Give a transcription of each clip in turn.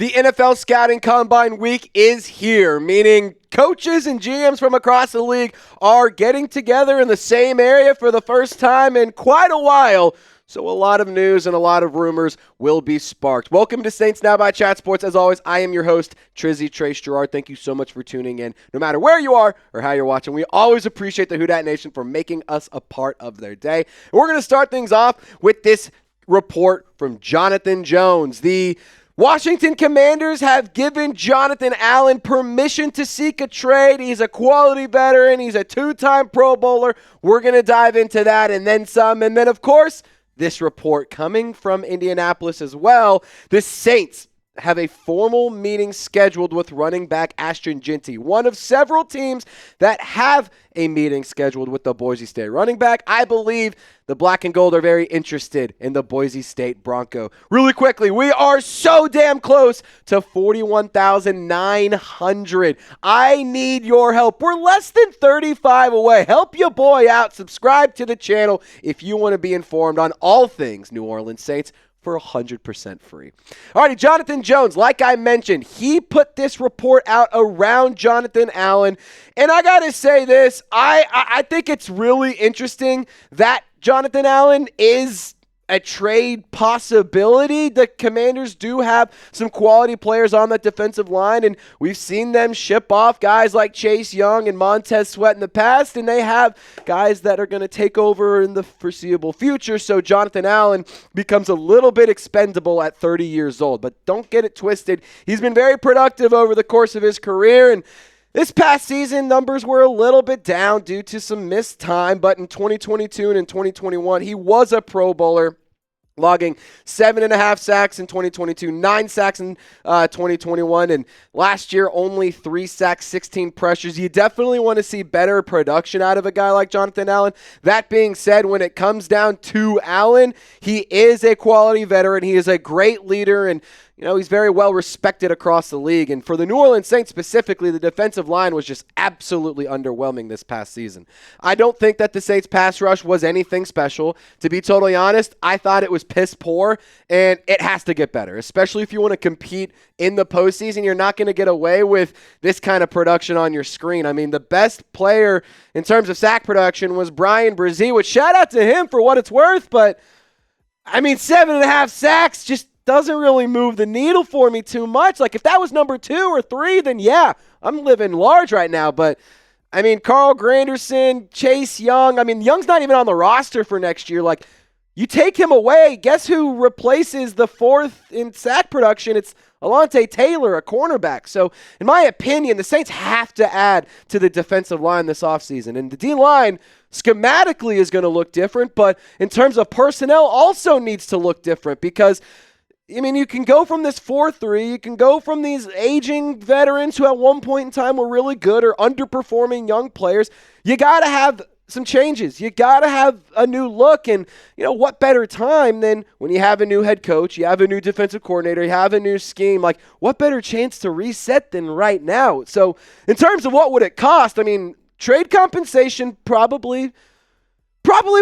The NFL Scouting Combine Week is here, meaning coaches and GMs from across the league are getting together in the same area for the first time in quite a while. So a lot of news and a lot of rumors will be sparked. Welcome to Saints Now by Chat Sports. As always, I am your host, Trizzy Trace Girouard. Thank you so much for tuning in, no matter where you are or how you're watching. We always appreciate the Who Dat Nation for making us a part of their day. And we're going to start things off with this report from Johnathan Jones. The Washington Commanders have given Johnathan Allen permission to seek a trade. He's a quality veteran. He's a two-time Pro Bowler. We're going to dive into that and then some. And then, of course, this report coming from Indianapolis as well. The Saints have a formal meeting scheduled with running back Ashton Jeanty, one of several teams that have a meeting scheduled with the Boise State running back. I believe the Black and Gold are very interested in the Boise State Bronco. Really quickly, we are so damn close to 41,900. I need your help. We're less than 35 away. Help your boy out. Subscribe to the channel if you want to be informed on all things New Orleans Saints for 100% free. Alrighty, Johnathan Jones, like I mentioned, he put this report out around Johnathan Allen, and I gotta say this, I think it's really interesting that Johnathan Allen is a trade possibility. The Commanders do have some quality players on that defensive line, and we've seen them ship off guys like Chase Young and Montez Sweat in the past, and they have guys that are going to take over in the foreseeable future, so Johnathan Allen becomes a little bit expendable at 30 years old. But don't get it twisted. He's been very productive over the course of his career, and this past season, numbers were a little bit down due to some missed time, but in 2022 and in 2021, he was a Pro Bowler, logging 7.5 sacks in 2022, 9 sacks in 2021, and last year only 3 sacks, 16 pressures. You definitely want to see better production out of a guy like Johnathan Allen. That being said, when it comes down to Allen, he is a quality veteran. He is a great leader, and he's very well respected across the league. And for the New Orleans Saints specifically, the defensive line was just absolutely underwhelming this past season. I don't think that the Saints pass rush was anything special. To be totally honest, I thought it was piss poor, and it has to get better, especially if you want to compete in the postseason. You're not going to get away with this kind of production on your screen. I mean, the best player in terms of sack production was Brian Brzee, which shout out to him for what it's worth, but I mean, 7.5 sacks just doesn't really move the needle for me too much. Like, if that was number 2 or 3, then yeah, I'm living large right now. But, I mean, Carl Granderson, Chase Young, Young's not even on the roster for next year. Like, you take him away, guess who replaces the 4th in sack production? It's Alontae Taylor, a cornerback. So, in my opinion, the Saints have to add to the defensive line this offseason. And the D-line schematically is going to look different, but in terms of personnel also needs to look different because you can go from this 4-3, you can go from these aging veterans who at one point in time were really good or underperforming young players. You got to have some changes. You got to have a new look, and what better time than when you have a new head coach, you have a new defensive coordinator, you have a new scheme. Like, what better chance to reset than right now? So in terms of what would it cost, trade compensation probably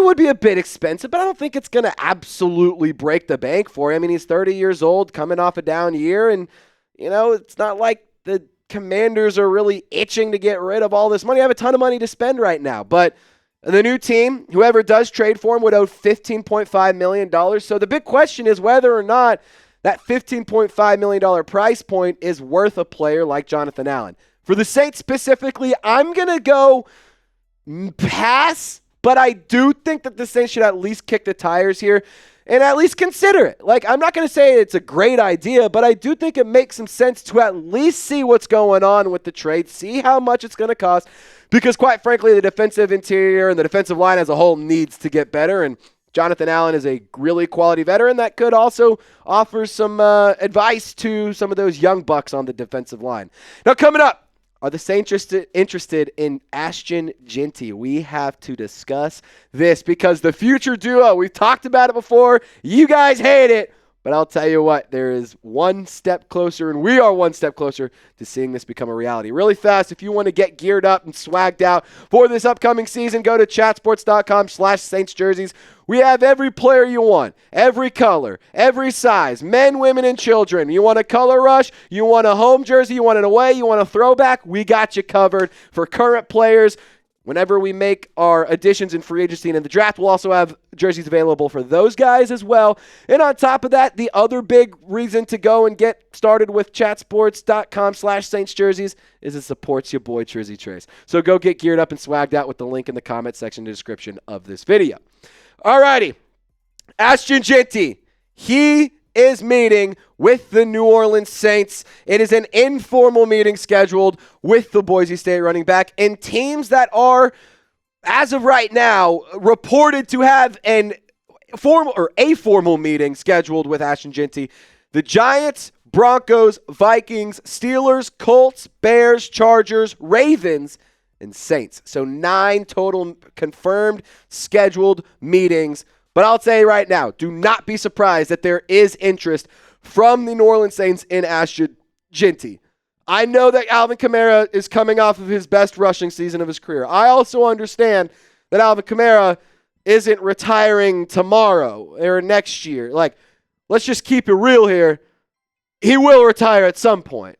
would be a bit expensive, but I don't think it's going to absolutely break the bank for him. He's 30 years old, coming off a down year, and, it's not like the Commanders are really itching to get rid of all this money. I have a ton of money to spend right now, but the new team, whoever does trade for him, would owe $15.5 million. So the big question is whether or not that $15.5 million price point is worth a player like Johnathan Allen. For the Saints specifically, I'm going to go pass, but I do think that the Saints should at least kick the tires here and at least consider it. Like, I'm not going to say it's a great idea, but I do think it makes some sense to at least see what's going on with the trade, see how much it's going to cost, because quite frankly, the defensive interior and the defensive line as a whole needs to get better, and Johnathan Allen is a really quality veteran that could also offer some advice to some of those young bucks on the defensive line. Now, coming up, are the Saints interested in Ashton Jeanty? We have to discuss this because the future duo, we've talked about it before. You guys hate it, but I'll tell you what, there is one step closer, and we are one step closer to seeing this become a reality. Really fast, if you want to get geared up and swagged out for this upcoming season, go to chatsports.com/Saints jerseys. We have every player you want, every color, every size, men, women, and children. You want a color rush? You want a home jersey? You want an away? You want a throwback? We got you covered. For current players, whenever we make our additions in free agency and in the draft, we'll also have jerseys available for those guys as well. And on top of that, the other big reason to go and get started with chatsports.com/Saints jerseys is it supports your boy Trizzy Trace. So go get geared up and swagged out with the link in the comment section description of this video. Alrighty, Ashton Jeanty, he is meeting with the New Orleans Saints. It is an informal meeting scheduled with the Boise State running back and teams that are, as of right now, reported to have a formal meeting scheduled with Ashton Jeanty. The Giants, Broncos, Vikings, Steelers, Colts, Bears, Chargers, Ravens, and Saints. So 9 total confirmed scheduled meetings. But I'll say right now, do not be surprised that there is interest from the New Orleans Saints in Ashton Jeanty. I know that Alvin Kamara is coming off of his best rushing season of his career. I also understand that Alvin Kamara isn't retiring tomorrow or next year. Like, let's just keep it real here. He will retire at some point.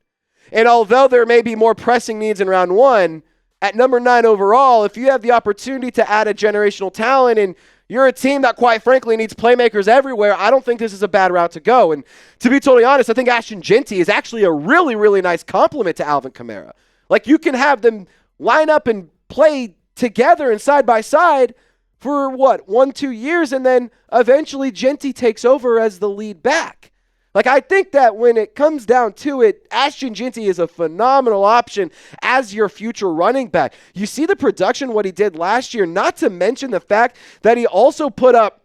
And although there may be more pressing needs in round 1, at number 9 overall, if you have the opportunity to add a generational talent and you're a team that, quite frankly, needs playmakers everywhere, I don't think this is a bad route to go. And to be totally honest, I think Ashton Jeanty is actually a really, really nice compliment to Alvin Kamara. Like, you can have them line up and play together and side by side for, 1-2 years, and then eventually Jeanty takes over as the lead back. Like, I think that when it comes down to it, Ashton Jeanty is a phenomenal option as your future running back. You see the production, what he did last year, not to mention the fact that he also put up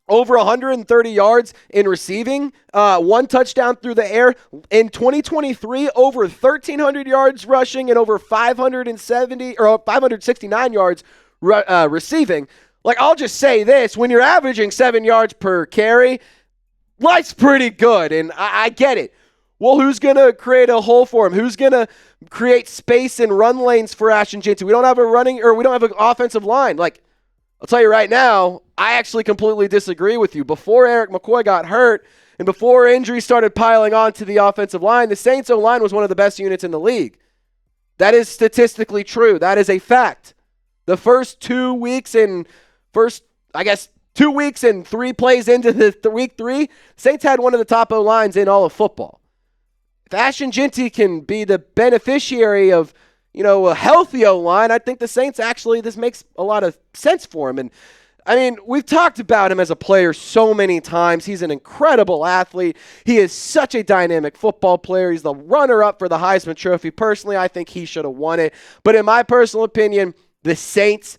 over 130 yards in receiving, 1 touchdown through the air. In 2023, over 1,300 yards rushing and over 569 yards receiving. Like, I'll just say this, when you're averaging 7 yards per carry, life's pretty good, and I get it. Well, who's going to create a hole for him? Who's going to create space and run lanes for Ashton Jeanty? We don't have an offensive line. Like, I'll tell you right now, I actually completely disagree with you. Before Eric McCoy got hurt and before injuries started piling on to the offensive line, the Saints O-line was one of the best units in the league. That is statistically true. That is a fact. The first 2 weeks and 2 weeks and 3 plays into the week 3, Saints had one of the top O-lines in all of football. If Ashton Jeanty can be the beneficiary of, a healthy O-line, I think the Saints actually, this makes a lot of sense for him. And, I mean, we've talked about him as a player so many times. He's an incredible athlete. He is such a dynamic football player. He's the runner-up for the Heisman Trophy. Personally, I think he should have won it. But in my personal opinion, the Saints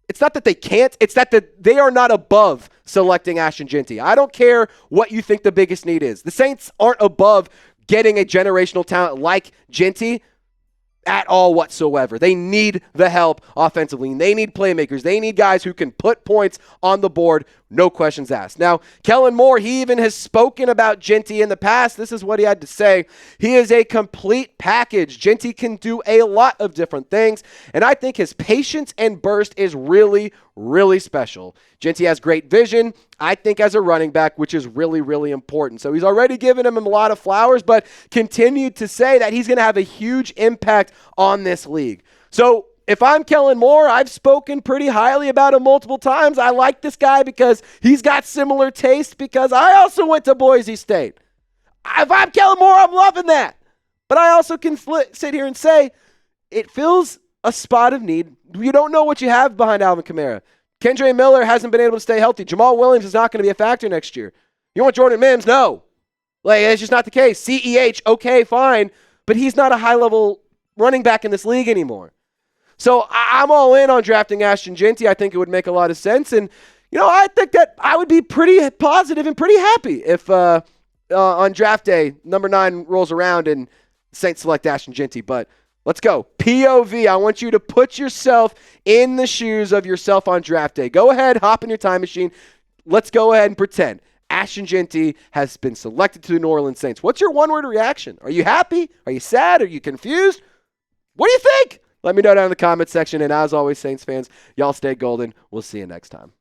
it's not that they can't, it's that they are not above selecting Ashton Jeanty. I don't care what you think the biggest need is. The Saints aren't above getting a generational talent like Jeanty at all whatsoever. They need the help offensively. They need playmakers. They need guys who can put points on the board, no questions asked. Now, Kellen Moore, he even has spoken about Jeanty in the past. This is what he had to say. He is a complete package. Jeanty can do a lot of different things, and I think his patience and burst is really, really special. Jeanty has great vision, I think, as a running back, which is really, really important. So he's already given him a lot of flowers, but continued to say that he's going to have a huge impact on this league. So if I'm Kellen Moore, I've spoken pretty highly about him multiple times. I like this guy because he's got similar taste, because I also went to Boise State. If I'm Kellen Moore, I'm loving that. But I also can sit here and say it fills a spot of need. You don't know what you have behind Alvin Kamara. Kendre Miller hasn't been able to stay healthy. Jamal Williams is not going to be a factor next year. You want Jordan Mims? No. Like, it's just not the case. CEH, okay, fine, but he's not a high-level running back in this league anymore. So I'm all in on drafting Ashton Jeanty. I think it would make a lot of sense. And, I think that I would be pretty positive and pretty happy if on draft day, number 9 rolls around and Saints select Ashton Jeanty. But let's go. POV, I want you to put yourself in the shoes of yourself on draft day. Go ahead, hop in your time machine. Let's go ahead and pretend Ashton Jeanty has been selected to the New Orleans Saints. What's your one-word reaction? Are you happy? Are you sad? Are you confused? What do you think? Let me know down in the comment section. And as always, Saints fans, y'all stay golden. We'll see you next time.